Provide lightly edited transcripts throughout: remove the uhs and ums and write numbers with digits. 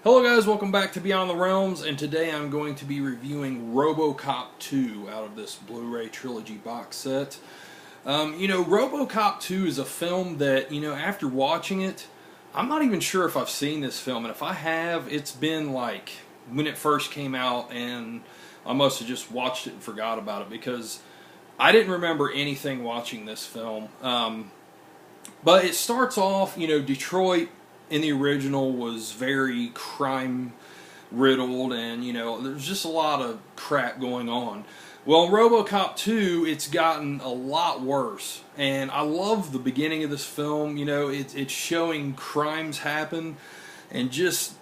Hello guys, welcome back to Beyond the Realms, and today I'm going to be reviewing Robocop 2 out of this Blu-ray trilogy box set. Robocop 2 is a film that, after watching it, I'm not even sure if I've seen this film, and if I have, it's been like when it first came out, and I must have just watched it and forgot about it, because I didn't remember anything watching this film. But it starts off, Detroit in the original was very crime riddled, and there's just a lot of crap going on. Well, in Robocop 2, it's gotten a lot worse, and I love the beginning of this film. It's showing crimes happen and just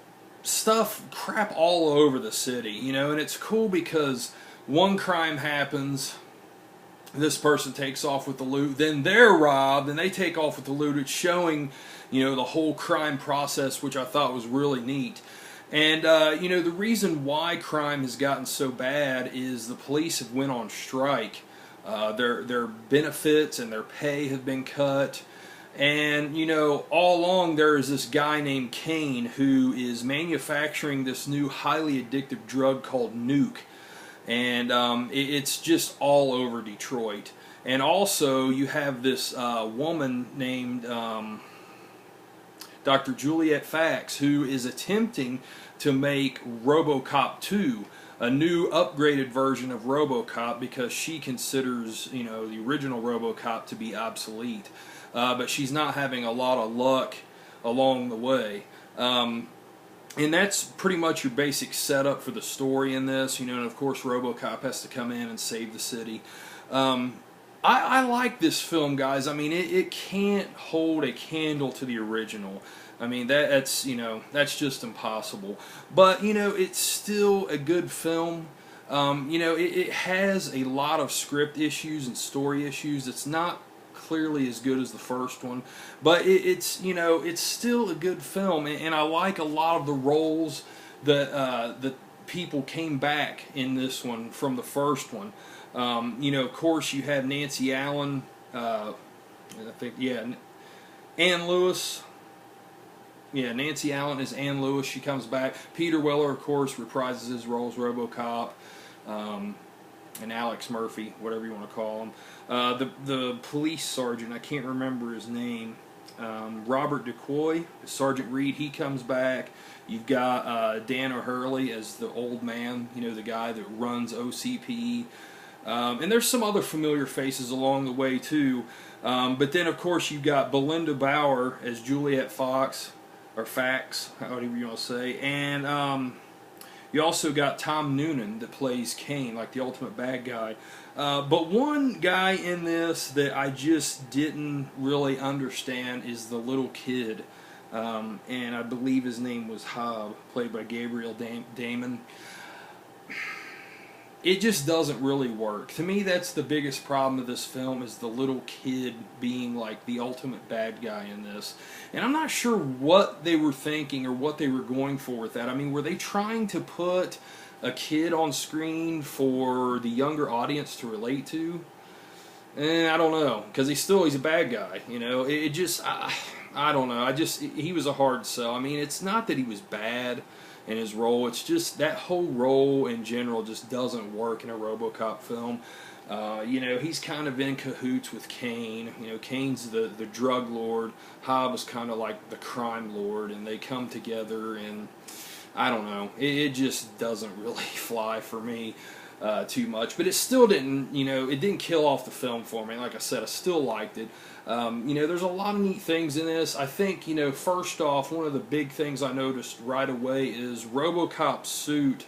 crap all over the city, and it's cool because one crime happens, this person takes off with the loot, then they're robbed, and they take off with the loot. It's showing, the whole crime process, which I thought was really neat. And, the reason why crime has gotten so bad is the police have went on strike. Their benefits and their pay have been cut. And, all along there is this guy named Kane who is manufacturing this new highly addictive drug called Nuke. And it's just all over Detroit. And also you have this woman named Dr. Juliet Fax, who is attempting to make Robocop 2 a new upgraded version of Robocop, because she considers the original Robocop to be obsolete, but she's not having a lot of luck along the way. And that's pretty much your basic setup for the story in this, and of course Robocop has to come in and save the city. I like this film, guys. I mean, it can't hold a candle to the original. I mean, that's just impossible. But, it's still a good film. It has a lot of script issues and story issues. It's not clearly as good as the first one, but it's still a good film, and I like a lot of the roles that people came back in this one from the first one. Of course you have Nancy Allen, I think, Ann Lewis. Yeah, Nancy Allen is Ann Lewis. She comes back. Peter Weller, of course, reprises his role as Robocop. And Alex Murphy, whatever you want to call him. The police sergeant, I can't remember his name. Robert DeCoy, Sergeant Reed, he comes back. You've got Dan O'Hurley as the old man, the guy that runs OCP. And there's some other familiar faces along the way too. But then of course you've got Belinda Bauer as Juliet Fox, or Fax, however you want to say. And you also got Tom Noonan that plays Kane, like the ultimate bad guy. But one guy in this that I just didn't really understand is the little kid. And I believe his name was Hobb, played by Gabriel Damon. It just doesn't really work. To me, that's the biggest problem of this film, is the little kid being like the ultimate bad guy in this. And I'm not sure what they were thinking or what they were going for with that. I mean, were they trying to put a kid on screen for the younger audience to relate to? I don't know, because he's a bad guy. I don't know. He was a hard sell. I mean, it's not that he was bad in his role, it's just that whole role in general just doesn't work in a Robocop film. He's kind of in cahoots with Kane. Kane's the drug lord. Hobb is kind of like the crime lord, and they come together, and I don't know. It just doesn't really fly for me too much. But it still didn't, it didn't kill off the film for me. Like I said, I still liked it. There's a lot of neat things in this. I think, first off, one of the big things I noticed right away is Robocop's suit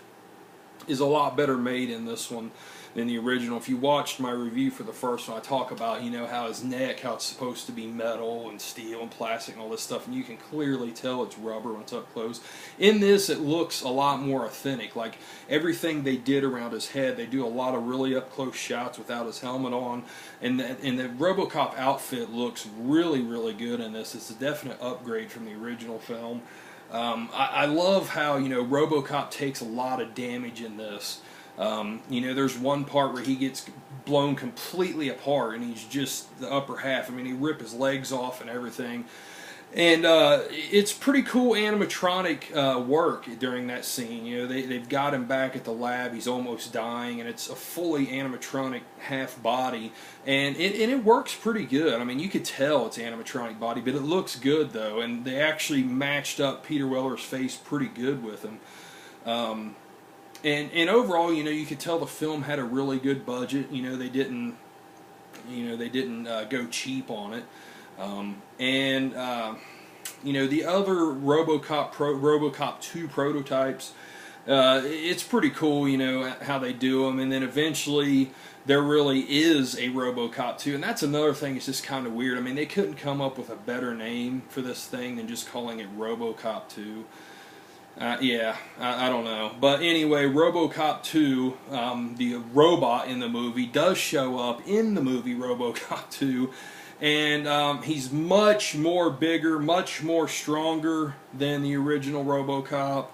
is a lot better made in this one than the original. If you watched my review for the first one, I talk about, how his neck, how it's supposed to be metal and steel and plastic and all this stuff, and you can clearly tell it's rubber when it's up close. In this, it looks a lot more authentic. Like, everything they did around his head, they do a lot of really up-close shots without his helmet on, and the Robocop outfit looks really, really good in this. It's a definite upgrade from the original film. I love how, Robocop takes a lot of damage in this. There's one part where he gets blown completely apart, and he's just the upper half. I mean, he ripped his legs off and everything. And it's pretty cool animatronic work during that scene. You know, they've got him back at the lab. He's almost dying, and it's a fully animatronic half body, and it works pretty good. I mean, you could tell it's animatronic body, but it looks good though. And they actually matched up Peter Weller's face pretty good with him. And overall, you know, you could tell the film had a really good budget. You know, they didn't go cheap on it. You know, the other Robocop 2 prototypes, it's pretty cool, you know, how they do them, and then eventually there really is a Robocop 2, and that's another thing that's just kind of weird. I mean, they couldn't come up with a better name for this thing than just calling it Robocop 2. Yeah, I don't know. But anyway, Robocop 2, the robot in the movie, does show up in the movie Robocop 2. And he's much more bigger, much more stronger than the original Robocop.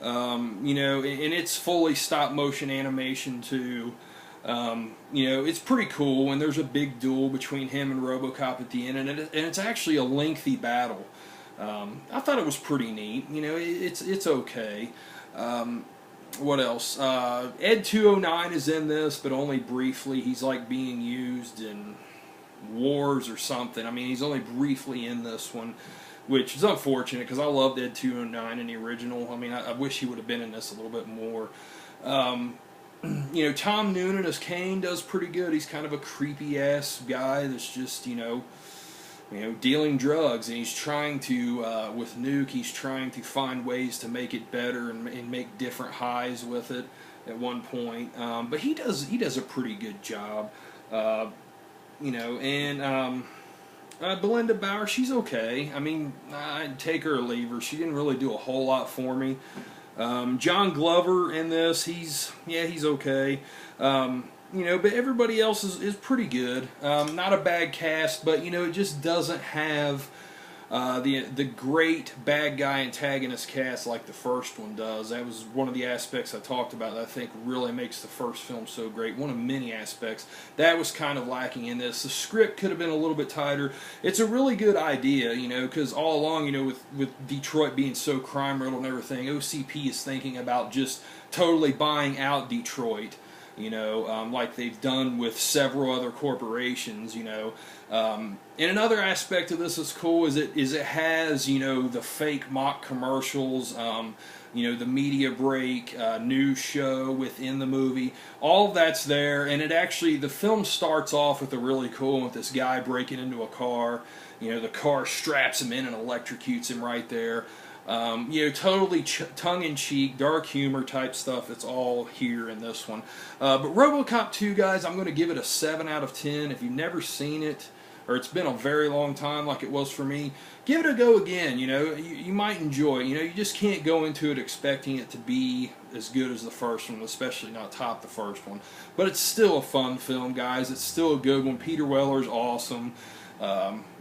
You know, and it's fully stop motion animation too. You know, it's pretty cool, and there's a big duel between him and Robocop at the end, and it's actually a lengthy battle. I thought it was pretty neat. You know, it's okay. What else? Ed 209 is in this, but only briefly. He's like being used in wars or something. I mean, he's only briefly in this one, which is unfortunate because I loved Ed 209 in the original. I mean, I wish he would have been in this a little bit more. You know, Tom Noonan as Kane does pretty good. He's kind of a creepy ass guy that's just, you know, dealing drugs, and he's trying to, with Nuke, he's trying to find ways to make it better and make different highs with it at one point. But he does a pretty good job. You know, and Belinda Bauer, she's okay. I mean, I'd take her or leave her. She didn't really do a whole lot for me. John Glover in this, he's okay. You know, but everybody else is pretty good. Not a bad cast, but you know, it just doesn't have the great bad guy antagonist cast like the first one does. That was one of the aspects I talked about that I think really makes the first film so great. One of many aspects that was kind of lacking in this. The script could have been a little bit tighter. It's a really good idea, you know, because all along, you know, with Detroit being so crime-riddled and everything, OCP is thinking about just totally buying out Detroit. You know, like they've done with several other corporations, you know. And another aspect of this is cool is it has, you know, the fake mock commercials, you know, the media break, news show within the movie. All of that's there, and the film starts off with a really cool with this guy breaking into a car. You know, the car straps him in and electrocutes him right there. You know, totally tongue-in-cheek, dark humor type stuff. It's all here in this one. But Robocop 2, guys, I'm going to give it a 7 out of 10. If you've never seen it, or it's been a very long time like it was for me, give it a go again. You know, you might enjoy it. You know, you just can't go into it expecting it to be as good as the first one, especially not top the first one. But it's still a fun film, guys. It's still a good one. Peter Weller's awesome.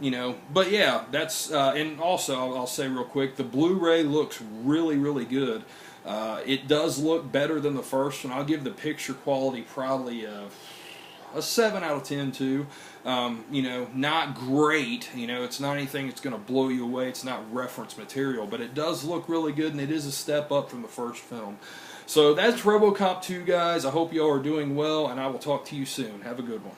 You know, but yeah, that's, and also I'll say real quick, the Blu-ray looks really, really good. It does look better than the first one. I'll give the picture quality probably a 7 out of 10 too. You know, not great. You know, it's not anything that's going to blow you away. It's not reference material, but it does look really good, and it is a step up from the first film. So that's Robocop 2, guys. I hope you all are doing well, and I will talk to you soon. Have a good one.